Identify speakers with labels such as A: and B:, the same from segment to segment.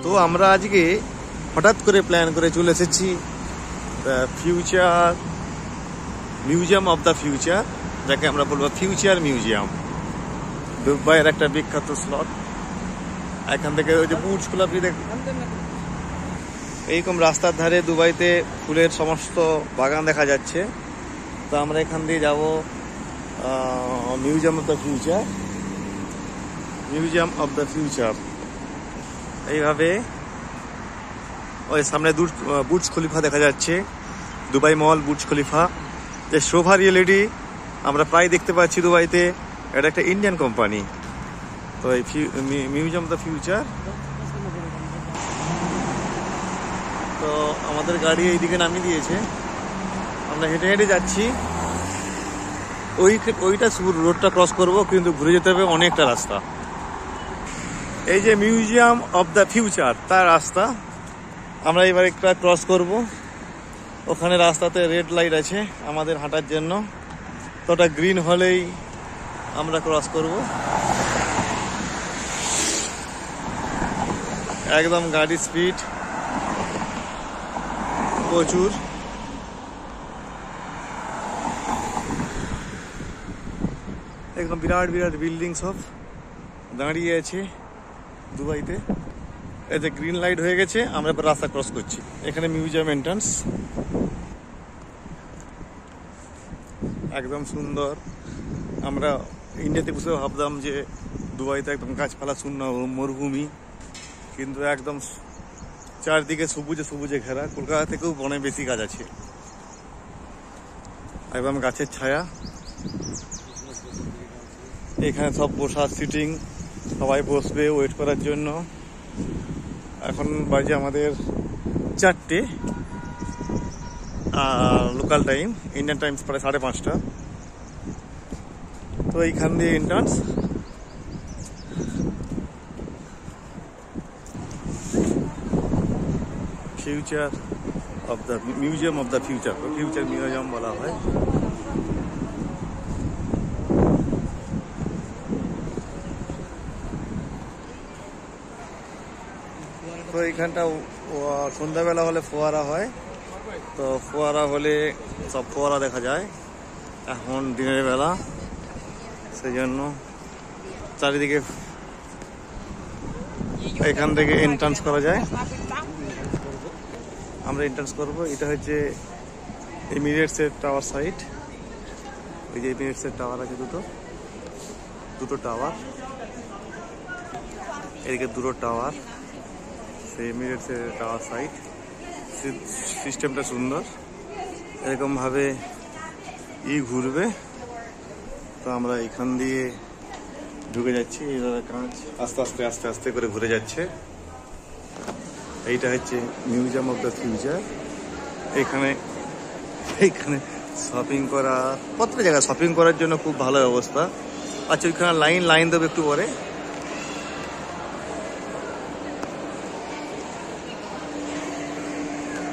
A: তো আমরা আজকে হঠাৎ করে প্ল্যান করে চলে এসেছি future museum of the future, যাকে আমরা বলবো ফিউচার মিউজিয়াম। দুবাইয়ের একটা বিখ্যাত স্লট। এখান থেকে ওই যে বুর্জ খলিফা এইরকম রাস্তার ধারে দুবাইতে ফুলের সমস্ত বাগান দেখা যাচ্ছে। তো আমরা এখান দিয়ে যাব museum of the future. Museum of the future এইভাবে ওই সামনে বুর্জ খলিফা দেখা যাচ্ছে, দুবাই মল বুর্জ খলিফা, যে শোভা রিয়েলিটি আমরা প্রায় দেখতে পাচ্ছি দুবাইতে। এটা একটা ইন্ডিয়ান কোম্পানি। তো এই মিউজিয়াম অফ দ্য ফিউচার। তো আমাদের গাড়ি এইদিকে নামিয়ে দিয়েছে, আমরা হেঁটে হেঁটে যাচ্ছি। ওইটা রোডটা ক্রস করব, কিন্তু ঘুরে যেতে হবে অনেকটা রাস্তা। এই যে মিউজিয়াম অফ দ্য ফিউচার তার রাস্তা আমরা এবার একটা ক্রস করব। ওখানে রাস্তাতে রেড লাইট আছে আমাদের হাঁটার জন্য, তো ওটা গ্রিন হলেই আমরা ক্রস করব। একদম গাড়ি স্পিড প্রচুর। একদম বিরাট বিরাট বিল্ডিং সব দাঁড়িয়ে আছে দুবাইতে। এই যে গ্রিন লাইট হয়ে গেছে, আমরা এবার রাস্তা ক্রস করছি। এখানে মিউজিয়াম এন্ট্রান্স একদম সুন্দর। আমরা ইন্ডিয়াতে বসে ভাবতাম যে দুবাইতে একদম গাছপালা শূন্য মরুভূমি, কিন্তু একদম চারদিকে সবুজে সবুজে ঘেরা। কলকাতা থেকেও অনেক বেশি গাছ আছে, একদম গাছের ছায়া। এখানে সব বসার সিটিং, সবাই বসবে ওয়েট করার জন্য। এখন বাজে আমাদের 4টে লোকাল টাইম, ইন্ডিয়ান টাইম প্রায় 5:30। তো এইখান দিয়ে entrance. Future of the museum of the future, future museum বলা হয়। তো এইখানটা সন্ধ্যাবেলা হলে ফোয়ারা হয়, তো ফোয়ারা হলে সব ফোয়ারা দেখা যায়। এখন দিনের বেলা, সেই জন্য চারিদিকে এখান থেকে এন্ট্রান্স করা যায়। আমরা এন্ট্রান্স করব। এটা হচ্ছে এমিরেটসের টাওয়ার সাইট। এই যে এমিরেটসের টাওয়ার আছে দুটো টাওয়ার, এদিকে দুটো টাওয়ার, সেই এমিরেটসের টাওয়ার সাইট। সিস্টেমটা সুন্দর, এরকম ভাবে ঘুরবে। তো আমরা এখান দিয়ে ঢুকে যাচ্ছি। এইভাবে কাঁচ আস্তে আস্তে আস্তে আস্তে করে ঘুরে যাচ্ছে। এইটা হচ্ছে মিউজিয়াম অফ দ্য ফিউচার। এইখানে শপিং করা, প্রত্যেক জায়গায় শপিং করার জন্য খুব ভালো ব্যবস্থা। আচ্ছা, ওইখানে লাইন দেবে একটু পরে।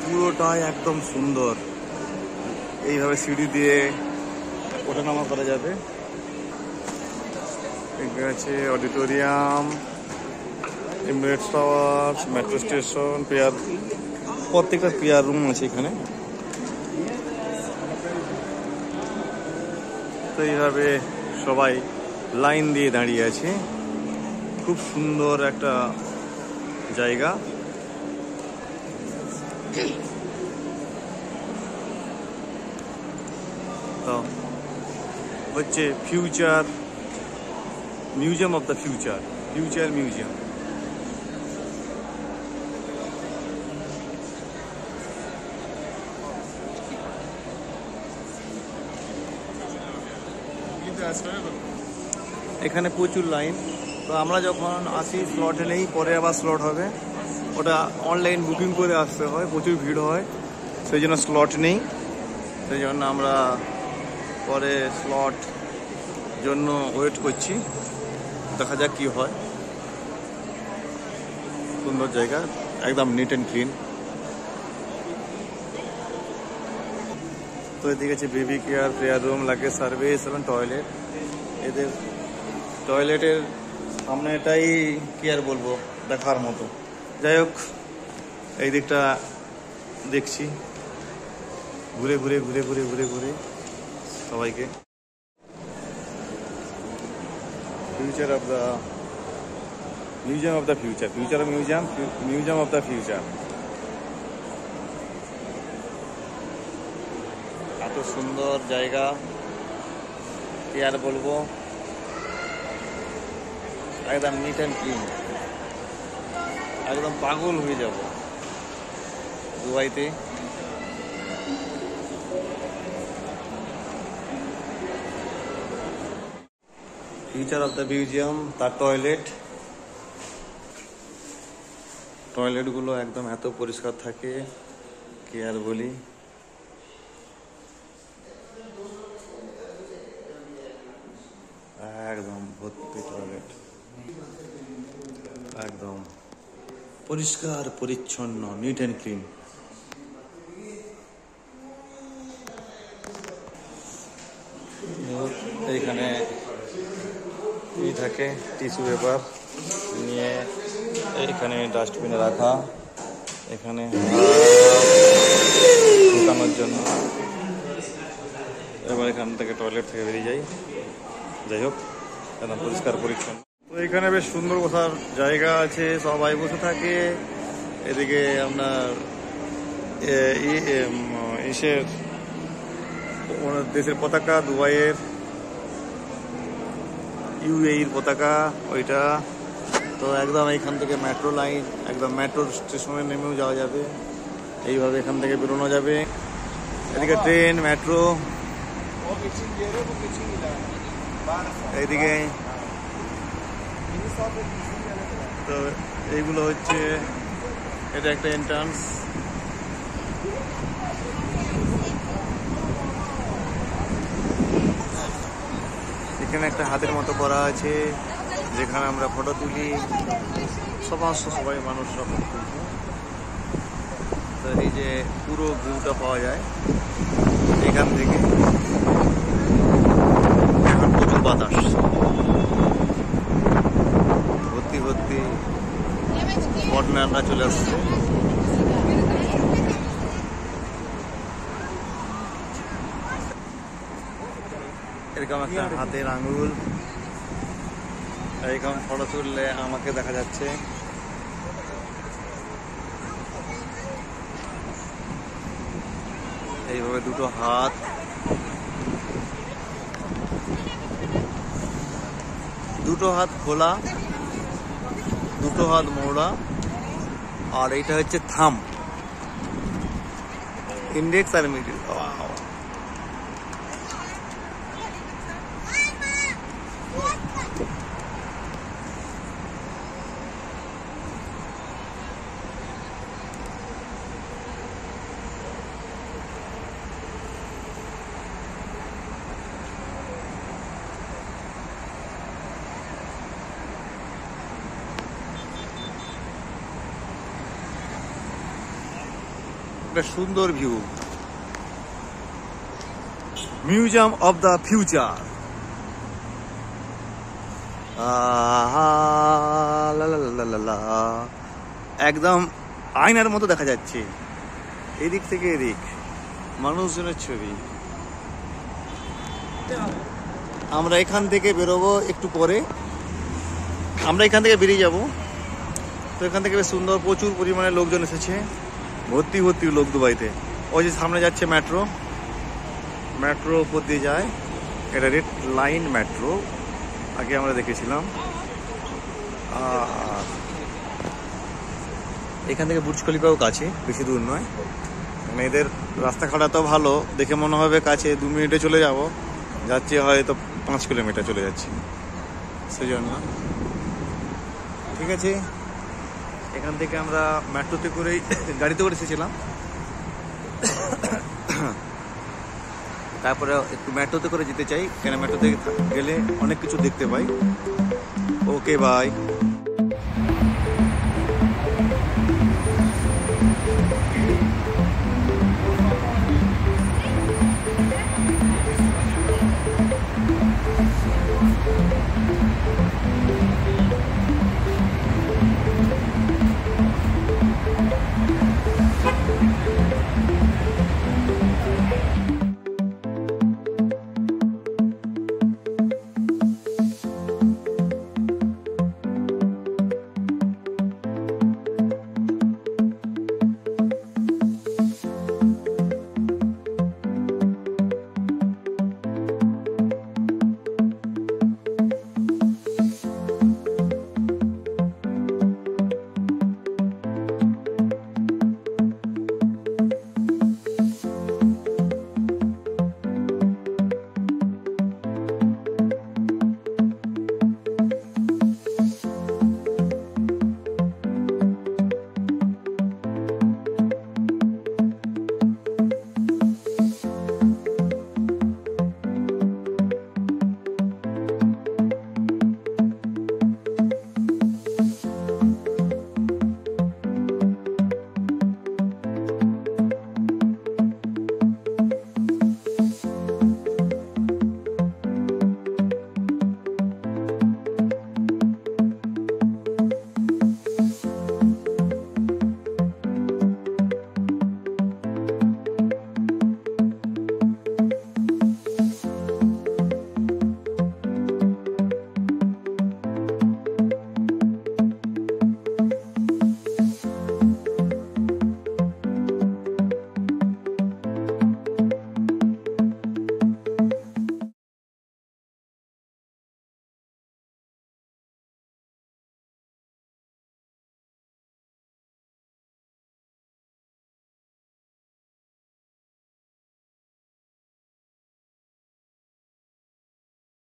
A: পুরোটাই একদম সুন্দর। এইভাবে সিঁড়ি দিয়ে ওঠানামা করা যাবে। এখানে আছে auditorium, Emirates tower, metro station, প্রত্যেকটা প্রেয়ার রুম আছে এখানে। তো এইভাবে সবাই লাইন দিয়ে দাঁড়িয়ে আছে। খুব সুন্দর একটা জায়গা। তো হচ্ছে future museum of the future, future museum. এখানে প্রচুর লাইন। তো আমরা যখন আসি স্লটে নেই, পরে আবার স্লট হবে। ওটা অনলাইন বুকিং করে আসতে হয়, প্রচুর ভিড় হয়, সেই জন্য স্লট নেই। সেই জন্য আমরা পরে স্লট জন্য ওয়েট করছি। দেখা যাক কি হয়। সুন্দর জায়গা, একদম নিট অ্যান্ড ক্লিন। তো এদিকে আছে baby care, prayer room, luggage service এবং টয়লেট। এদের টয়লেটের সামনেটাই কি আর বলবো, দেখার মতো। যাই হোক, এই দিকটা দেখছি ঘুরে ঘুরে ঘুরে ঘুরে ঘুরে ঘুরে সবাইকে। Future of the museum of the future, future of museum, museum of the future. এত সুন্দর জায়গা কি আর বলবো, একদম নিট অ্যান্ড ক্লিন, একদম পাগল হয়ে যাব দুবাইতে। ফিউচার অফ দ্য মিউজিয়াম, তার টয়লেটগুলো একদম এত পরিষ্কার থাকে কি আর বলি। একদম ভর্তি টয়লেট, একদম পরিষ্কার পরিচ্ছন্ন, নিট অ্যান্ড ক্লিন। এইখানে থাকে টিস্যু পেপার নিয়ে এইখানে ডাস্টবিনে রাখা, এখানে শুকানোর জন্য। এবার এখান থেকে টয়লেট থেকে বেরিয়ে যাই। যাই হোক, একদম পরিষ্কার পরিচ্ছন্ন। তো এখানে বেশ সুন্দর বসার জায়গা আছে, সবাই বসে থাকে। এদিকে আপনার দেশের পতাকা, দুবাইয়ের ইউএইর পতাকা ওইটা। তো একদম এইখান থেকে মেট্রো লাইন, একদম মেট্রো স্টেশনে নেমেও যাওয়া যাবে, এইভাবে এখান থেকে বেরোনো যাবে। এদিকে ট্রেন, মেট্রো, এইদিকে। তো এইগুলো হচ্ছে, এটা একটা এন্ট্রান্স। এখানে একটা হাতের মতো করা আছে যেখানে আমরা ফটো তুলি, সবাই মানুষরা ফটো তুলছে। তো এই যে পুরো ভিউটা পাওয়া যায় এখান থেকে। এখন প্রচুর বাতাস, ভর্তি ভর্তি বটম্যানরা চলে আসছে। এরকম একটা হাতের আঙুল, এরকম ফটো তুললে আমাকে দেখা যাচ্ছে। এইভাবে দুটো হাত, খোলা, দুটো হাত মোড়া, আর এইটা হচ্ছে থাম্ব, ইন্ডেক্স আর মিডল। একটা সুন্দর view, museum of the future. একদম আয়নার মতো দেখা যাচ্ছে, এদিক থেকে এদিক মানুষজনের ছবি। আমরা এখান থেকে বেরোবো একটু পরে, আমরা এখান থেকে বেরিয়ে যাব। তো এখান থেকে বেশ সুন্দর, প্রচুর পরিমাণে লোকজন এসেছে, ভর্তি ভর্তি লোক দুবাইতে। ওই যে সামনে যাচ্ছে মেট্রো, মেট্রো উপর দিয়ে যায়, এটা রেড লাইন মেট্রো, আগে আমরা দেখেছিলাম। এখান থেকে বুর্জ খলিফাও কাছে, বেশি দূর নয়। মেয়েদের রাস্তাঘাট তো ভালো, দেখে মনে হবে কাছে, 2 মিনিটে চলে যাব, যাচ্ছে হয়তো 5 কিলোমিটার চলে যাচ্ছি, সেই জন্য। ঠিক আছে, এখান থেকে আমরা মেট্রোতে করেই, গাড়িতে করে এসেছিলাম, তারপরে একটু মেট্রোতে করে যেতে চাই, কেন মেট্রোতে গেলে অনেক কিছু দেখতে পাই। ওকে, বাই।